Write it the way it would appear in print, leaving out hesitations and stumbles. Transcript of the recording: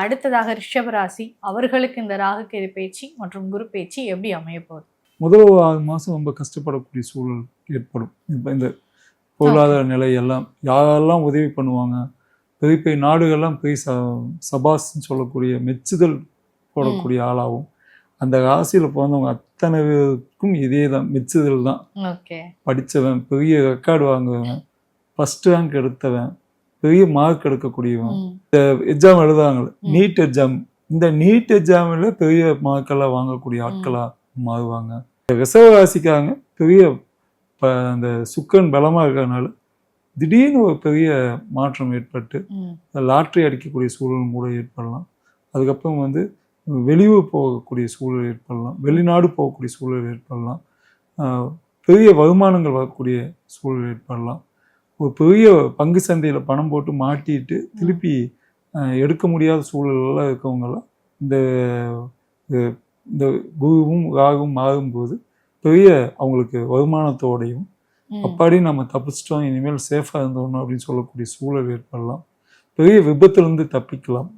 அடுத்ததாக ரிஷபராசி அவர்களுக்கு இந்த ராகுகேது பேச்சு மற்றும் குரு பேச்சு எப்படி அமைய போகுது? முதல் 6 மாதம் ரொம்ப கஷ்டப்படக்கூடிய சூழல் ஏற்படும். இப்போ இந்த பொருளாதார நிலை எல்லாம் யாரெல்லாம் உதவி பண்ணுவாங்க, பெரிய பெரிய நாடுகள்லாம் போய் சபாஸ்ன்னு சொல்லக்கூடிய மெச்சுதல் போடக்கூடிய ஆளாகும். அந்த ராசியில் பிறந்தவங்க அத்தனை பேருக்கும் இதே தான், மெச்சுதல் தான். படித்தவன், பெரிய ரெக்கார்டு வாங்குவவன், ஃபர்ஸ்ட் ரேங்க் எடுத்தவன், பெரிய மார்க் எடுக்கக்கூடியவன், இந்த எக்ஸாம் எழுதுவாங்க நீட் எக்ஸாம், இந்த நீட் எக்ஸாமில் பெரிய மார்க்கெல்லாம் வாங்கக்கூடிய ஆட்களாக மாறுவாங்க. ரிஷப ராசிக்காரங்க பெரிய அந்த சுக்கரன் பலமாக இருக்கிறதுனால திடீர்னு ஒரு பெரிய மாற்றம் ஏற்பட்டு லாட்ரி அடிக்கக்கூடிய சூழலும் கூட ஏற்படலாம். அதுக்கப்புறம் வெளியூர் போகக்கூடிய சூழல் ஏற்படலாம், வெளிநாடு போகக்கூடிய சூழல் ஏற்படலாம், பெரிய வருமானங்கள் வரக்கூடிய சூழல் ஏற்படலாம். ஒரு பெரிய பங்கு சந்தையில் பணம் போட்டு மாட்டிட்டு திருப்பி எடுக்க முடியாத சூழலெல்லாம் இருக்கவங்கெல்லாம் இந்த குருவும் ராகும் மாறும்போது பெரிய அவங்களுக்கு வருமானத்தோடையும் அப்பாடி நம்ம தப்பிச்சிட்டோம், இனிமேல் சேஃபாக இருந்தோம் அப்படின்னு சொல்லக்கூடிய சூழல் ஏற்படலாம். பெரிய விபத்துலேருந்து தப்பிக்கலாம்.